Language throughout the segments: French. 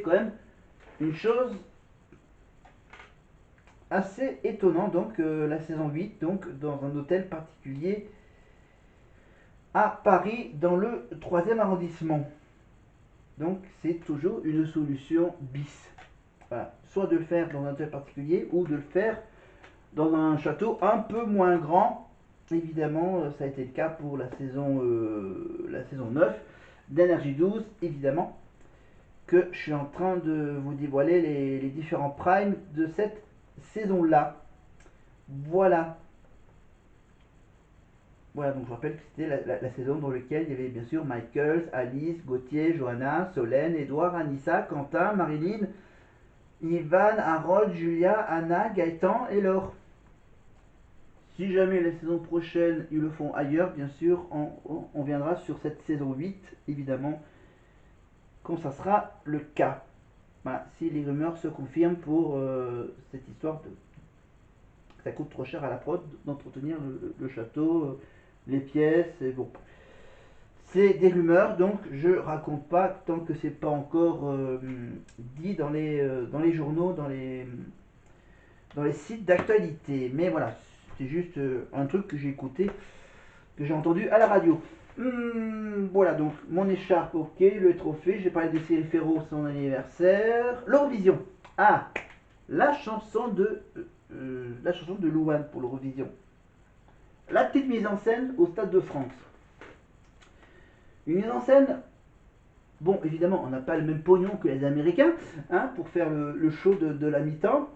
quand même une chose assez étonnante, donc la saison 8, donc dans un hôtel particulier à Paris, dans le 3e arrondissement. Donc c'est toujours une solution bis. Voilà. Soit de le faire dans un hôtel particulier ou de le faire dans un château un peu moins grand. Évidemment, ça a été le cas pour la saison 9 d'Energy 12, évidemment, que je suis en train de vous dévoiler les différents primes de cette saison-là. Voilà. Voilà, donc je rappelle que c'était la saison dans laquelle il y avait bien sûr Michael, Alice, Gauthier, Johanna, Solène, Edouard, Anissa, Quentin, Marilyn, Ivan, Harold, Julia, Anna, Gaëtan et Laure. Si jamais la saison prochaine ils le font ailleurs, bien sûr, on viendra sur cette saison 8, évidemment, quand ça sera le cas. Voilà, si les rumeurs se confirment pour cette histoire de ça coûte trop cher à la prod d'entretenir le château, les pièces, et bon. C'est des rumeurs, donc je raconte pas tant que c'est pas encore dit dans les journaux, dans les sites d'actualité. Mais voilà, c'est juste un truc que j'ai écouté, que j'ai entendu à la radio. Voilà, donc mon écharpe, ok, le trophée, j'ai parlé de Cyril Ferraud, son anniversaire. L'Eurovision. Ah, la chanson de Louane pour l'Eurovision. La petite mise en scène au Stade de France. Une mise en scène, bon, évidemment, on n'a pas le même pognon que les Américains hein, pour faire le show de la mi-temps.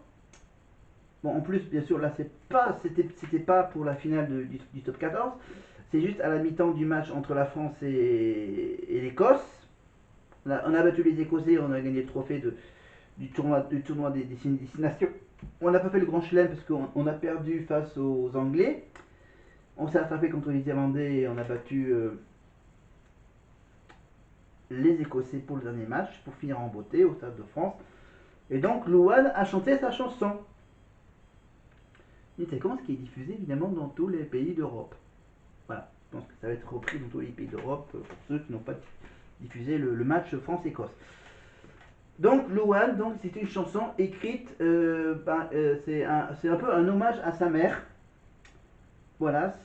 Bon, en plus, bien sûr, là, c'était pas pour la finale du top 14. C'est juste à la mi-temps du match entre la France et l'Écosse. On a battu les Écossais, on a gagné le trophée du tournoi des 6 nations. On n'a pas fait le grand chelem parce qu'on a perdu face aux Anglais. On s'est rattrapé contre les Irlandais et on a battu les Écossais pour le dernier match, pour finir en beauté au Stade de France. Et donc Louane a chanté sa chanson. Une séquence qui est diffusée évidemment dans tous les pays d'Europe. Voilà, je pense que ça va être repris dans tous les pays d'Europe pour ceux qui n'ont pas diffusé le match France-Écosse. Donc Louane, donc c'est une chanson écrite, c'est un peu un hommage à sa mère. Voilà,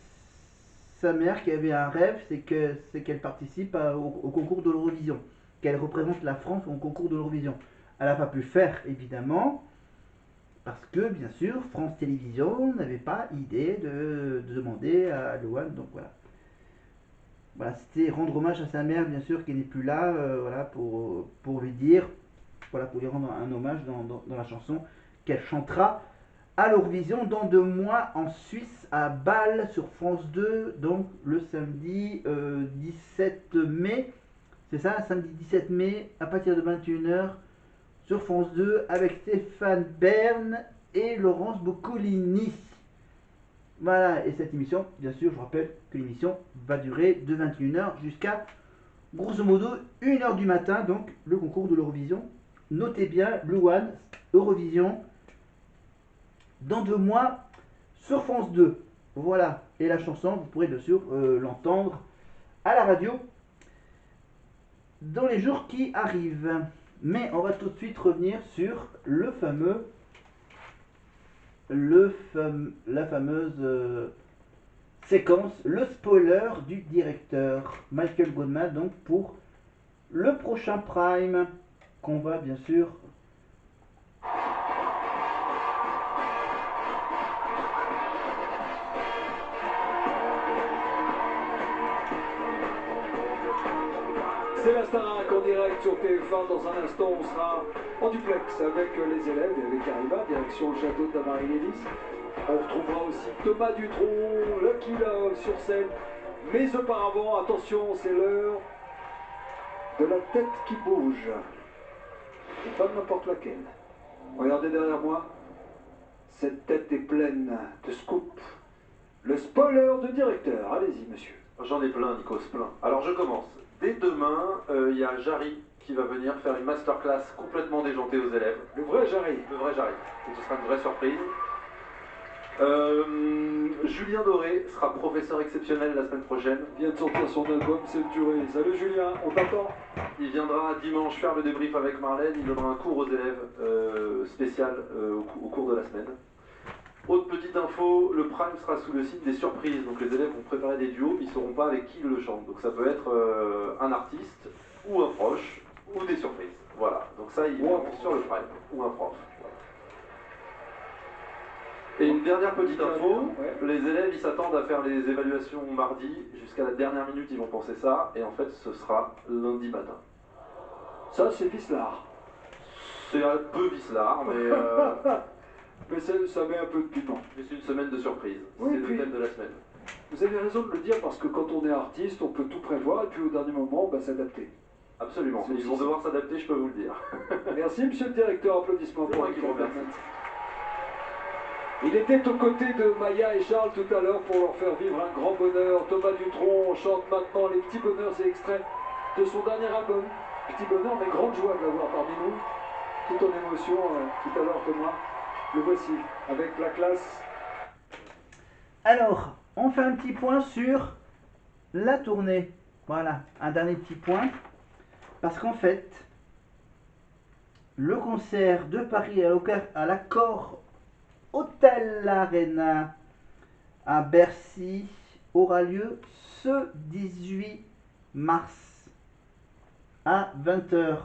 sa mère qui avait un rêve, c'est qu'elle participe au concours de l'Eurovision, qu'elle représente la France au concours de l'Eurovision. Elle n'a pas pu le faire évidemment, parce que bien sûr France Télévisions n'avait pas idée de demander à Louane, donc voilà. Voilà, c'était rendre hommage à sa mère, bien sûr, qui n'est plus là, voilà, pour lui dire, voilà, pour lui rendre un hommage dans la chanson qu'elle chantera à l'Eurovision dans 2 mois en Suisse, à Bâle, sur France 2, donc le samedi 17 mai. C'est ça, samedi 17 mai, à partir de 21h, sur France 2, avec Stéphane Bern et Laurence Boccolini. Voilà, et cette émission, bien sûr, je rappelle que l'émission va durer de 21h jusqu'à, grosso modo, 1h du matin, donc le concours de l'Eurovision. Notez bien, Louane, Eurovision, dans 2 mois, sur France 2. Voilà, et la chanson, vous pourrez bien sûr l'entendre à la radio dans les jours qui arrivent. Mais on va tout de suite revenir sur la fameuse séquence, le spoiler du directeur Michael Goldman, donc pour le prochain Prime qu'on va bien sûr c'est la Starac en direct sur TF1. Dans un instant, on sera en duplex avec les élèves et avec Arriva, direction le château de Tamaris-Lévis. On retrouvera aussi Thomas Dutronc, Lucky Love sur scène. Mais auparavant, attention, c'est l'heure de la tête qui bouge. Et pas n'importe laquelle. Regardez derrière moi. Cette tête est pleine de scoop. Le spoiler de directeur. Allez-y, monsieur. J'en ai plein, Nikos, plein. Alors je commence. Dès demain, il y a Jarry qui va venir faire une masterclass complètement déjantée aux élèves. Le vrai Jarry. Le vrai Jarry. Et ce sera une vraie surprise. Julien Doré sera professeur exceptionnel la semaine prochaine. Il vient de sortir son album, c'est duré. Salut Julien, on t'attend. Il viendra dimanche faire le débrief avec Marlène. Il donnera un cours aux élèves spécial au cours de la semaine. Autre petite info, le Prime sera sous le site des surprises. Donc les élèves vont préparer des duos, mais ils ne sauront pas avec qui ils le chantent. Donc ça peut être un artiste, ou un proche, ou des surprises. Voilà, donc ça ils vont sur le Prime, ou un prof. Et une dernière petite info, les élèves ils s'attendent à faire les évaluations mardi, jusqu'à la dernière minute ils vont penser ça, et en fait ce sera lundi matin. Ça c'est Vislard. C'est un peu vicelard, mais, mais ça met un peu de piment. mais c'est une semaine de surprise, Oui, c'est le thème de la semaine. Vous avez raison de le dire parce que quand on est artiste, on peut tout prévoir et puis au dernier moment, s'adapter. Absolument, ils vont devoir s'adapter, je peux vous le dire. Merci monsieur le directeur, applaudissements pour moi qui vous remercie. Il était aux côtés de Maya et Charles tout à l'heure pour leur faire vivre un grand bonheur. Thomas Dutronc chante maintenant les petits bonheurs et extraits de son dernier album. Petit bonheur, mais grande joie de l'avoir parmi nous. Tout en émotion, tout à l'heure Thomas. Le voici, avec la classe. Alors, on fait un petit point sur la tournée. Voilà, un dernier petit point. Parce qu'en fait, le concert de Paris à l'Accor Hotel Arena à Bercy aura lieu ce 18 mars à 20h.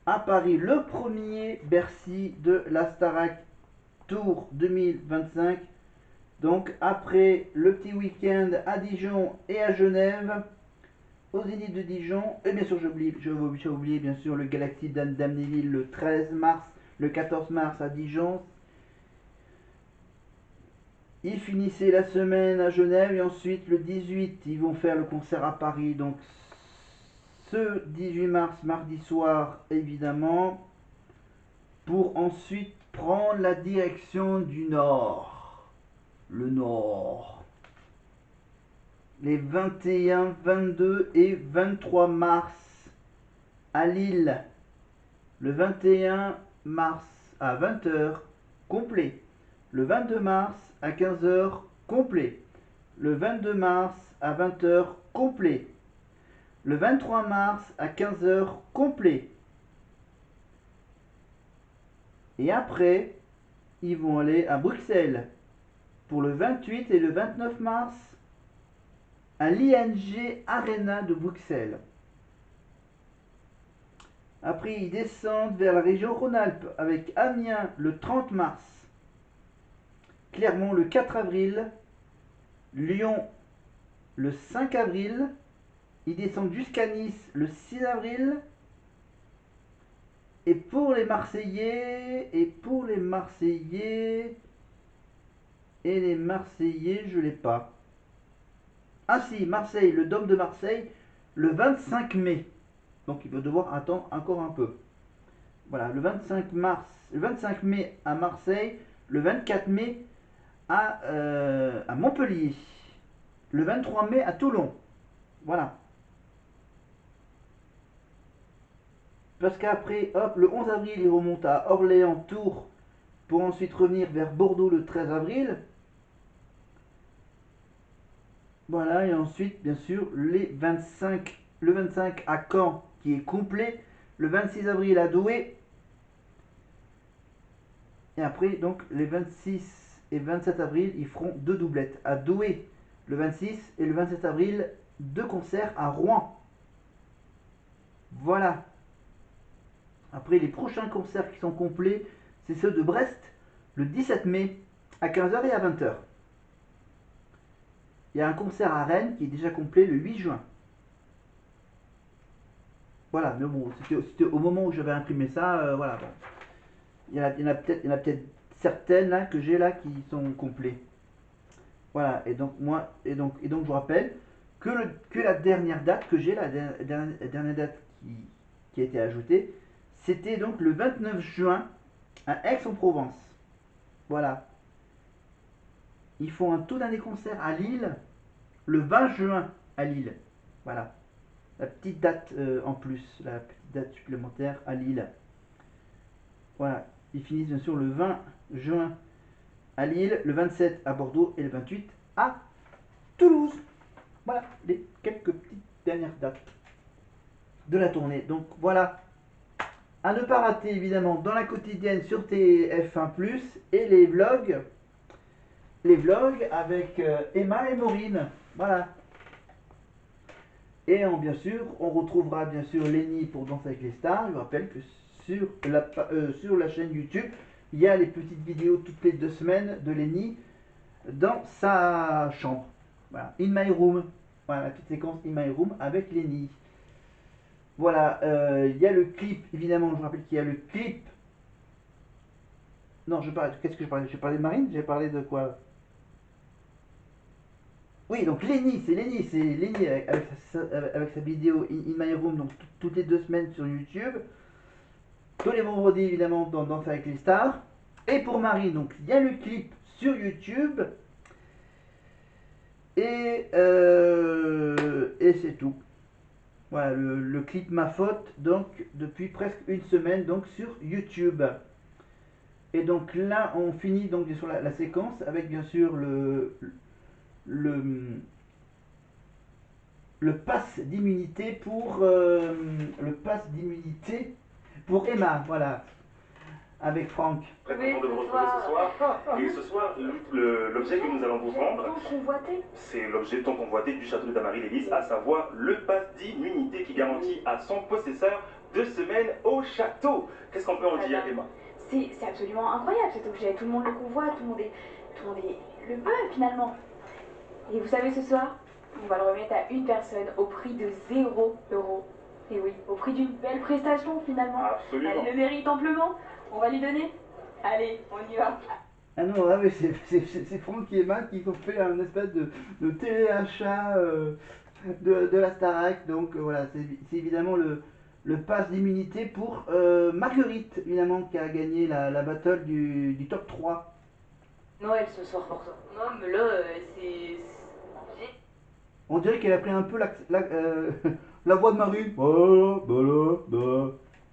À Paris, le premier Bercy de la Starac Tour 2025. Donc après le petit week-end à Dijon et à Genève, au Zénith de Dijon, et bien sûr j'ai oublié bien sûr le Galaxy d'Amnéville le 13 mars, le 14 mars à Dijon. Ils finissaient la semaine à Genève et ensuite le 18 ils vont faire le concert à Paris. Donc ce 18 mars, mardi soir évidemment, pour ensuite prendre la direction du Nord. Le Nord. Les 21, 22 et 23 mars à Lille. Le 21 mars à 20h, complet. Le 22 mars à 15h, complet. Le 22 mars à 20h, complet. Le 23 mars à 15h, complet. Et après, ils vont aller à Bruxelles pour le 28 et le 29 mars à l'ING Arena de Bruxelles. Après, ils descendent vers la région Rhône-Alpes avec Amiens le 30 mars, Clermont le 4 avril, Lyon le 5 avril, ils descendent jusqu'à Nice le 6 avril. Et pour les Marseillais, je l'ai pas. Ah si, Marseille, le Dôme de Marseille, le 25 mai. Donc il va devoir attendre encore un peu. Voilà, le 25 mai à Marseille, le 24 mai à Montpellier, le 23 mai à Toulon. Voilà. Parce qu'après, hop, le 11 avril, il remonte à Orléans, Tours, pour ensuite revenir vers Bordeaux le 13 avril. Voilà, et ensuite, bien sûr, le 25 à Caen, qui est complet, le 26 avril à Douai, et après, donc, les 26 et 27 avril, ils feront deux doublettes. À Douai, le 26, et le 27 avril, deux concerts à Rouen. Voilà. Après, les prochains concerts qui sont complets, c'est ceux de Brest, le 17 mai, à 15h et à 20h. Il y a un concert à Rennes qui est déjà complet le 8 juin. Voilà, mais bon, c'était au moment où j'avais imprimé ça, voilà. Bon. Il y en a peut-être certaines là que j'ai là qui sont complets. Voilà, et donc je vous rappelle que la dernière date que j'ai, la dernière date qui a été ajoutée, c'était donc le 29 juin à Aix-en-Provence. Voilà. Ils font un tout dernier concert à Lille le 20 juin à Lille. Voilà. La petite date en plus, la petite date supplémentaire à Lille. Voilà. Ils finissent bien sûr le 20 juin à Lille, le 27 à Bordeaux et le 28 à Toulouse. Voilà les quelques petites dernières dates de la tournée. Donc voilà, à ne pas rater évidemment dans la quotidienne sur TF1+, et les vlogs avec Emma et Maureen. Voilà. Et bien sûr, on retrouvera bien sûr Lenny pour Danser avec les stars. Je vous rappelle que sur la chaîne YouTube, il y a les petites vidéos toutes les 2 semaines de Lenny dans sa chambre. Voilà, In My Room. Voilà, la petite séquence In My Room avec Lenny. Voilà, il y a le clip, évidemment, je vous rappelle qu'il y a le clip. Non, qu'est-ce que je parlais? J'ai parlé de Marine? J'ai parlé de quoi? Oui, donc Lenny, c'est Lenny avec sa vidéo In My Room, donc toutes les 2 semaines sur YouTube. Tous les vendredis, évidemment, dans Danser avec les stars. Et pour Marine, donc il y a le clip sur YouTube. Et c'est tout. Voilà, le clip Ma Faute, donc depuis presque une semaine, donc sur YouTube. Et donc là, on finit donc sur la séquence avec bien sûr le pass d'immunité pour Emma, voilà, avec Franck. Très content de vous retrouver ce soir. Et ce soir, l'objet que nous allons vous vendre, c'est l'objet tant convoité du château de Damary-Lélis, à savoir le pass d'immunité qui garantit à son possesseur 2 semaines au château. Qu'est-ce qu'on peut en dire, Emma? C'est absolument incroyable cet objet. Tout le monde le convoite, tout le monde le veut finalement. Et vous savez, ce soir, on va le remettre à une personne au prix de 0 €. Et oui, au prix d'une belle prestation finalement. Absolument. Elle le mérite amplement. On va lui donner. Allez, on y va. Ah non, là, mais c'est Franck et Emma qui ont fait un espèce de téléachat de la Starac. Donc voilà, c'est évidemment le pass d'immunité pour Marguerite, évidemment, qui a gagné la battle du top 3. Noël ce soir pour toi. Non, mais là, c'est... On dirait qu'elle a pris un peu la voix de Marine. Bah.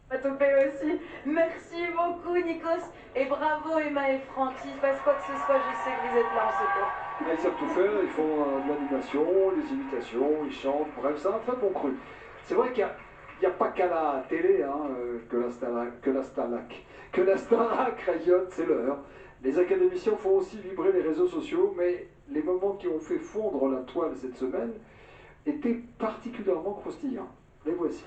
Pas topé aussi. Merci beaucoup, Nikos. Et bravo, Emma et Franck. S'il se passe quoi que ce soit, je sais que vous êtes là en secours. Ils savent tout faire, ils font de l'animation, des imitations, ils chantent, bref, c'est un très bon cru. C'est vrai qu'il n'y a pas qu'à la télé que la Starac rayonne, c'est l'heure. Les académiciens font aussi vibrer les réseaux sociaux, mais les moments qui ont fait fondre la toile cette semaine étaient particulièrement croustillants. Les voici.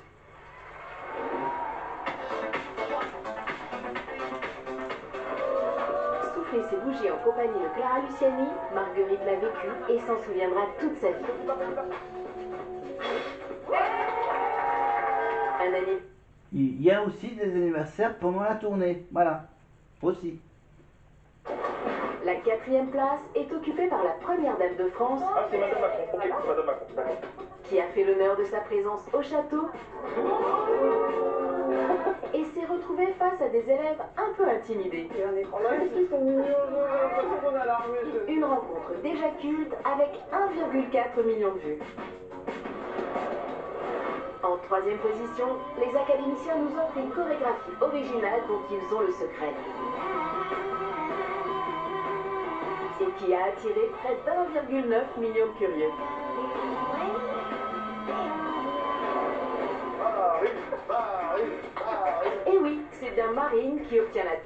Souffler ses bougies en compagnie de Clara Luciani, Marguerite l'a vécu et s'en souviendra toute sa vie. Il y a aussi des anniversaires pendant la tournée. Voilà. Aussi. La 4e place est occupée par la première dame de France. Ah, c'est Madame Macron. Ok, c'est Madame Macron. D'accord. Qui a fait l'honneur de sa présence au château et s'est retrouvée face à des élèves un peu intimidés. Une rencontre déjà culte avec 1,4 million de vues. En 3e position, les académiciens nous offrent une chorégraphie originale dont ils ont le secret. Et qui a attiré près d'1,9 million de curieux. Et oui, c'est bien Marine qui obtient la